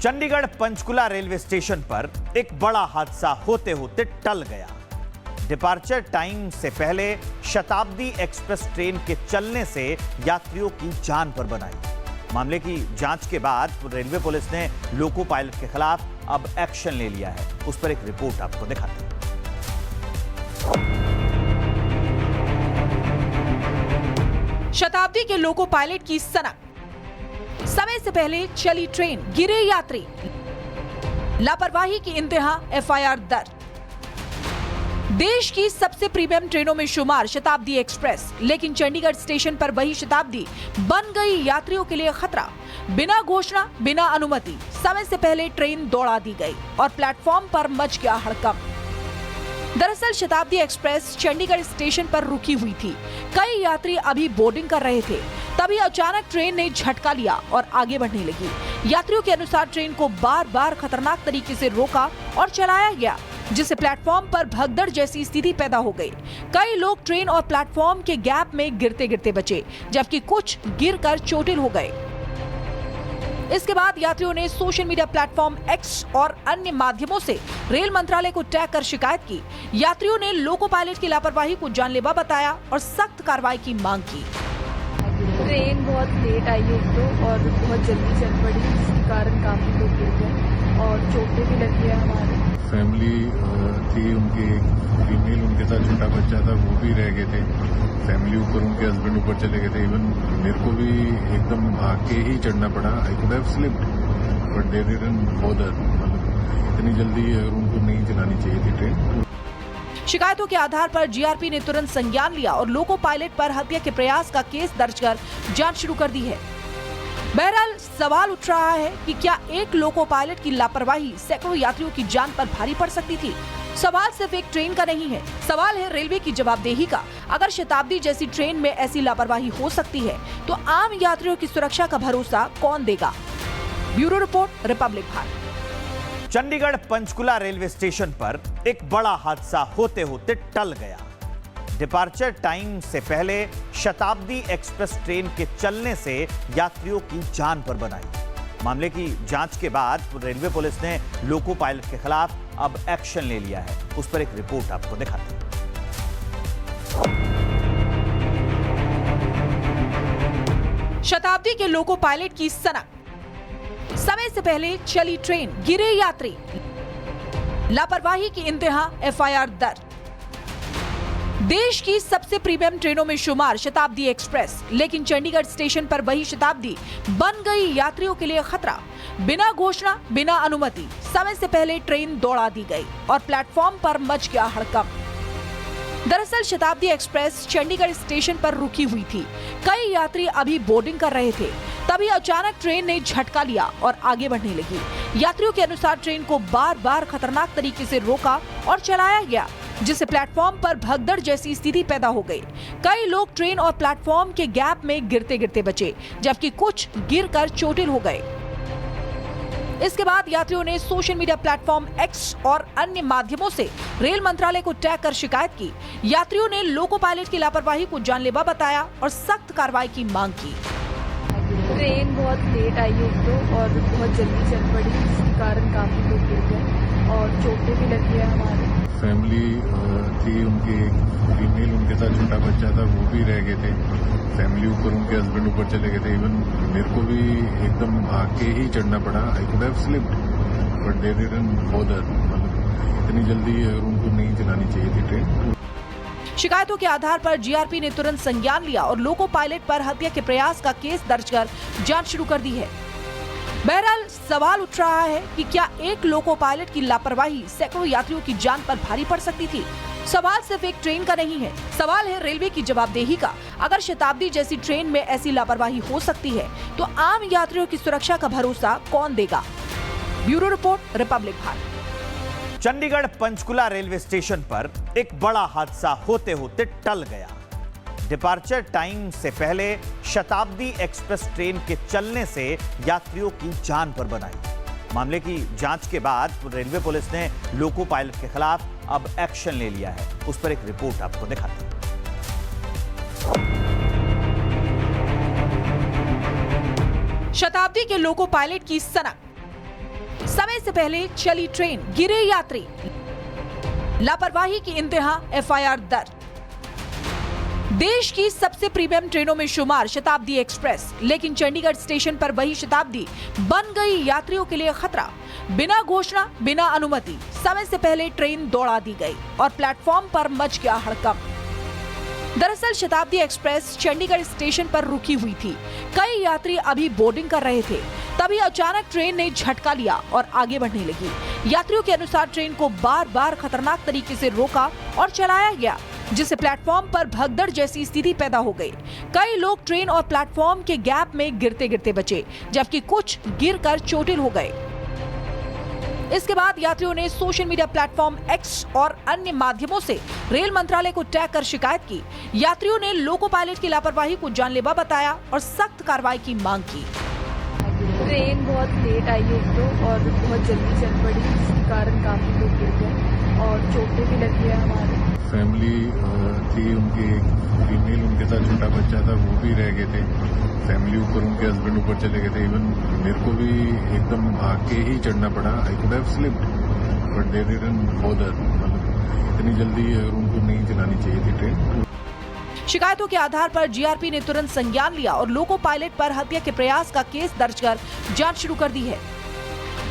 Chandigarh Panchkula railway station पर एक बड़ा हादसा होते होते टल गया। डिपार्चर टाइम से पहले शताब्दी एक्सप्रेस ट्रेन के चलने से यात्रियों की जान पर बनाई। मामले की जांच के बाद रेलवे पुलिस ने लोको पायलट के खिलाफ अब एक्शन ले लिया है। उस पर एक रिपोर्ट आपको दिखाते हैं। शताब्दी के लोको पायलट की सनक। समय से पहले चली ट्रेन, गिरे यात्री, लापरवाही की इंतहा, एफआईआर दर्ज। देश की सबसे प्रीमियम ट्रेनों में शुमार शताब्दी एक्सप्रेस, लेकिन चंडीगढ़ स्टेशन पर वही शताब्दी बन गई यात्रियों के लिए खतरा। बिना घोषणा, बिना अनुमति समय से पहले ट्रेन दौड़ा दी गई और प्लेटफॉर्म पर मच गया हड़कंप। दरअसल शताब्दी एक्सप्रेस चंडीगढ़ स्टेशन पर रुकी हुई थी। कई यात्री अभी बोर्डिंग कर रहे थे, तभी अचानक ट्रेन ने झटका लिया और आगे बढ़ने लगी। यात्रियों के अनुसार ट्रेन को बार बार खतरनाक तरीके से रोका और चलाया गया, जिससे प्लेटफॉर्म पर भगदड़ जैसी स्थिति पैदा हो गई। कई लोग ट्रेन और प्लेटफॉर्म के गैप में गिरते गिरते बचे, जबकि कुछ गिरकर चोटिल हो गए। इसके बाद यात्रियों ने सोशल मीडिया प्लेटफॉर्म एक्स और अन्य माध्यमों से रेल मंत्रालय को टैग कर शिकायत की। यात्रियों ने लोको पायलट की लापरवाही को जानलेवा बताया और सख्त कार्रवाई की मांग की। ट्रेन बहुत लेट आई एक तो और बहुत जल्दी चल पड़ी, जिसके कारण काफी लोग गिर गए और चोटें भी लगी है। हमारे फैमिली थी, उनकी फीमेल, उनके साथ छोटा बच्चा था, वो भी रह गए थे। फैमिली ऊपर, उनके हस्बैंड ऊपर चले गए थे। इवन मेरे को भी एकदम भाग के ही चढ़ना पड़ा। I could have slipped but they didn't bother. इतनी जल्दी अगर उनको नहीं चलानी चाहिए थी ट्रेन। शिकायतों के आधार पर जीआरपी ने तुरंत संज्ञान लिया और लोको पायलट पर हत्या के प्रयास का केस दर्ज कर जांच शुरू कर दी है। बहरहाल सवाल उठ रहा है कि क्या एक लोको पायलट की लापरवाही सैकड़ों यात्रियों की जान पर भारी पड़ सकती थी। सवाल सिर्फ एक ट्रेन का नहीं है, सवाल है रेलवे की जवाबदेही का। अगर शताब्दी जैसी ट्रेन में ऐसी लापरवाही हो सकती है, तो आम यात्रियों की सुरक्षा का भरोसा कौन देगा। Bureau report, Republic Bharat. Chandigarh Panchkula railway station पर एक बड़ा हादसा होते होते टल गया। डिपार्चर टाइम से पहले शताब्दी एक्सप्रेस ट्रेन के चलने से यात्रियों की जान पर बनाई। मामले की जांच के बाद रेलवे पुलिस ने लोको पायलट के खिलाफ अब एक्शन ले लिया है। उस पर एक रिपोर्ट आपको दिखाते हैं। शताब्दी के लोको पायलट की सनक। समय से पहले चली ट्रेन, गिरे यात्री, लापरवाही की इंतहा, एफआईआर दर्ज। देश की सबसे प्रीमियम ट्रेनों में शुमार शताब्दी एक्सप्रेस, लेकिन चंडीगढ़ स्टेशन पर वही शताब्दी बन गई यात्रियों के लिए खतरा। बिना घोषणा, बिना अनुमति समय से पहले ट्रेन दौड़ा दी गई और प्लेटफॉर्म पर मच गया हड़कंप। दरअसल शताब्दी एक्सप्रेस चंडीगढ़ स्टेशन पर रुकी हुई थी। कई यात्री अभी बोर्डिंग कर रहे थे, तभी अचानक ट्रेन ने झटका लिया और आगे बढ़ने लगी। यात्रियों के अनुसार ट्रेन को बार बार खतरनाक तरीके से रोका और चलाया गया, जिससे प्लेटफॉर्म पर भगदड़ जैसी स्थिति पैदा हो गई। कई लोग ट्रेन और प्लेटफॉर्म के गैप में गिरते गिरते बचे, जबकि कुछ गिरकर चोटिल हो गए। इसके बाद यात्रियों ने सोशल मीडिया प्लेटफॉर्म एक्स और अन्य माध्यमों से रेल मंत्रालय को टैग कर शिकायत की। यात्रियों ने लोको पायलट की लापरवाही को जानलेवा बताया और सख्त कार्रवाई की मांग की। ट्रेन बहुत लेट आई एक तो और बहुत जल्दी चल पड़ी, जिसके कारण काफी लोग गिर गए और चोटें भी लगी है। हमारे फैमिली थी, उनकी फीमेल, उनके साथ छोटा बच्चा था, वो भी रह गए थे। फैमिली ऊपर, उनके हस्बैंड ऊपर चले गए थे। इवन मेरे को भी एकदम भाग के ही चढ़ना पड़ा। I could have slipped but they didn't bother. इतनी जल्दी अगर उनको नहीं चलानी चाहिए थी ट्रेन। शिकायतों के आधार पर जीआरपी ने तुरंत संज्ञान लिया और लोको पायलट पर हत्या के प्रयास का केस दर्ज कर जांच शुरू कर दी है। बहरहाल सवाल उठ रहा है कि क्या एक लोको पायलट की लापरवाही सैकड़ों यात्रियों की जान पर भारी पड़ सकती थी। सवाल सिर्फ एक ट्रेन का नहीं है, सवाल है रेलवे की जवाबदेही का। अगर शताब्दी जैसी ट्रेन में ऐसी लापरवाही हो सकती है, तो आम यात्रियों की सुरक्षा का भरोसा कौन देगा। Bureau report, Republic Bharat. Chandigarh Panchkula railway station पर एक बड़ा हादसा होते होते टल गया। डिपार्चर टाइम से पहले शताब्दी एक्सप्रेस ट्रेन के चलने से यात्रियों की जान पर बनाई। मामले की जांच के बाद रेलवे पुलिस ने लोको पायलट के खिलाफ अब एक्शन ले लिया है। उस पर एक रिपोर्ट आपको दिखाते हैं। शताब्दी के लोको पायलट की सनक। से पहले चली ट्रेन, गिरे यात्री, लापरवाही की इंतहा, एफआईआर दर्ज। देश की सबसे प्रीमियम ट्रेनों में शुमार शताब्दी एक्सप्रेस, लेकिन चंडीगढ़ स्टेशन पर वही शताब्दी बन गई यात्रियों के लिए खतरा। बिना घोषणा, बिना अनुमति समय से पहले ट्रेन दौड़ा दी गई और प्लेटफॉर्म पर मच गया हड़कंप। दरअसल शताब्दी एक्सप्रेस चंडीगढ़ स्टेशन पर रुकी हुई थी। कई यात्री अभी बोर्डिंग कर रहे थे, तभी अचानक ट्रेन ने झटका लिया और आगे बढ़ने लगी। यात्रियों के अनुसार ट्रेन को बार बार खतरनाक तरीके से रोका और चलाया गया, जिससे प्लेटफॉर्म पर भगदड़ जैसी स्थिति पैदा हो गई। कई लोग ट्रेन और प्लेटफॉर्म के गैप में गिरते गिरते बचे, जबकि कुछ गिरकर चोटिल हो गए। इसके बाद यात्रियों ने सोशल मीडिया प्लेटफॉर्म एक्स और अन्य माध्यमों से रेल मंत्रालय को टैग कर शिकायत की। यात्रियों ने लोको पायलट की लापरवाही को जानलेवा बताया और सख्त कार्रवाई की मांग की। ट्रेन बहुत लेट आई एक तो और बहुत जल्दी चल पड़ी, जिसके कारण काफी लोग गिर गए और चोटें भी लगी है हमारे। फैमिली थी, उनकी फीमेल, उनके साथ छोटा बच्चा था, वो भी रह गए थे। फैमिली ऊपर, उनके हस्बैंड ऊपर चले गए थे। इवन मेरे को भी एकदम आके ही चढ़ना पड़ा। I could have slipped but they didn't bother. मतलब इतनी जल्दी उनको नहीं चलानी चाहिए थी ट्रेन। शिकायतों के आधार पर जीआरपी ने तुरंत संज्ञान लिया और लोको पायलट पर हत्या के प्रयास का केस दर्ज कर जांच शुरू कर दी है।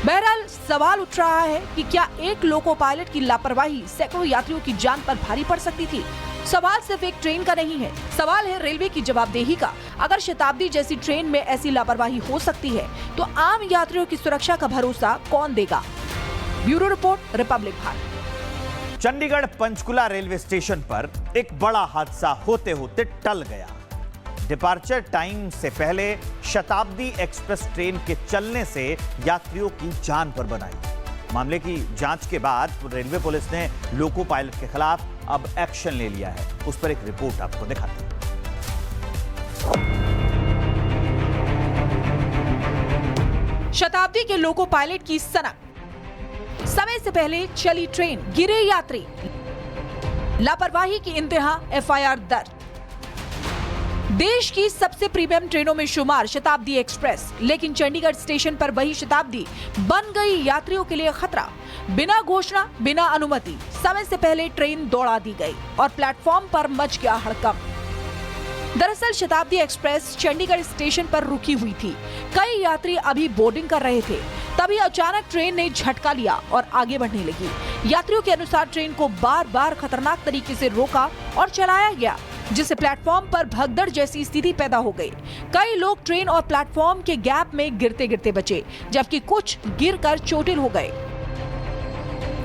बहरहाल सवाल उठ रहा है कि क्या एक लोको पायलट की लापरवाही सैकड़ों यात्रियों की जान पर भारी पड़ सकती थी। सवाल सिर्फ एक ट्रेन का नहीं है, सवाल है रेलवे की जवाबदेही का। अगर शताब्दी जैसी ट्रेन में ऐसी लापरवाही हो सकती है, तो आम यात्रियों की सुरक्षा का भरोसा कौन देगा। Bureau report, Republic Bharat. Chandigarh Panchkula railway station पर एक बड़ा हादसा होते होते टल गया। डिपार्चर टाइम से पहले शताब्दी एक्सप्रेस ट्रेन के चलने से यात्रियों की जान पर बनाई। मामले की जांच के बाद रेलवे पुलिस ने लोको पायलट के खिलाफ अब एक्शन ले लिया है। उस पर एक रिपोर्ट आपको दिखाते हैं। शताब्दी के लोको पायलट की सनक, समय से पहले चली ट्रेन, गिरे यात्री, लापरवाही की इंतहा, एफआईआर दर्ज। देश की सबसे प्रीमियम ट्रेनों में शुमार शताब्दी एक्सप्रेस, लेकिन चंडीगढ़ स्टेशन पर वही शताब्दी बन गई यात्रियों के लिए खतरा। बिना घोषणा, बिना अनुमति समय से पहले ट्रेन दौड़ा दी गई और प्लेटफॉर्म पर मच गया हड़कंप। दरअसल शताब्दी एक्सप्रेस चंडीगढ़ स्टेशन पर रुकी हुई थी। कई यात्री अभी बोर्डिंग कर रहे थे, तभी अचानक ट्रेन ने झटका लिया और आगे बढ़ने लगी। यात्रियों के अनुसार ट्रेन को बार बार खतरनाक तरीके से रोका और चलाया गया, जिससे प्लेटफॉर्म पर भगदड़ जैसी स्थिति पैदा हो गई। कई लोग ट्रेन और प्लेटफॉर्म के गैप में गिरते गिरते बचे, जबकि कुछ गिरकर चोटिल हो गए।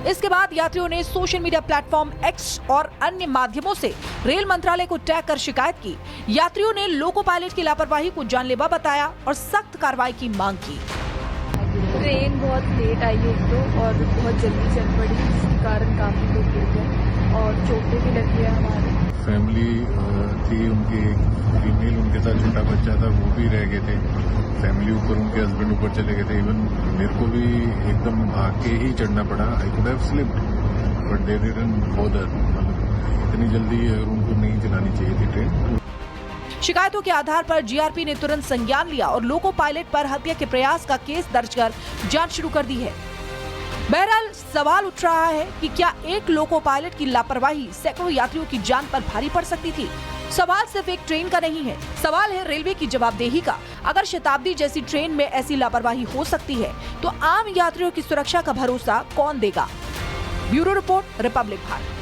इसके बाद यात्रियों ने सोशल मीडिया प्लेटफॉर्म एक्स और अन्य माध्यमों से रेल मंत्रालय को टैग कर शिकायत की। यात्रियों ने लोको पायलट की लापरवाही को जानलेवा बताया और सख्त कार्रवाई की मांग की। ट्रेन बहुत लेट आई एक तो और बहुत जल्दी चल पड़ी, जिसके कारण काफी लोग गिर गए और चोटें भी लगी है हमारे। फैमिली थी, उनकी फीमेल, उनके साथ छोटा बच्चा था, वो भी रह गए थे। फैमिली ऊपर, उनके हस्बैंड ऊपर चले गए थे। इवन मेरे को भी एकदम आके ही चढ़ना पड़ा। I could have slipped but they didn't bother. मतलब इतनी जल्दी उनको नहीं चलानी चाहिए थी ट्रेन। शिकायतों के आधार पर जीआरपी ने तुरंत संज्ञान लिया और लोको पायलट पर हत्या के प्रयास का केस दर्ज कर जांच शुरू कर दी है। बहरहाल सवाल उठ रहा है कि क्या एक लोको पायलट की लापरवाही सैकड़ों यात्रियों की जान पर भारी पड़ सकती थी। सवाल सिर्फ एक ट्रेन का नहीं है, सवाल है रेलवे की जवाबदेही का। अगर शताब्दी जैसी ट्रेन में ऐसी लापरवाही हो सकती है, तो आम यात्रियों की सुरक्षा का भरोसा कौन देगा। Bureau report, Republic Bharat.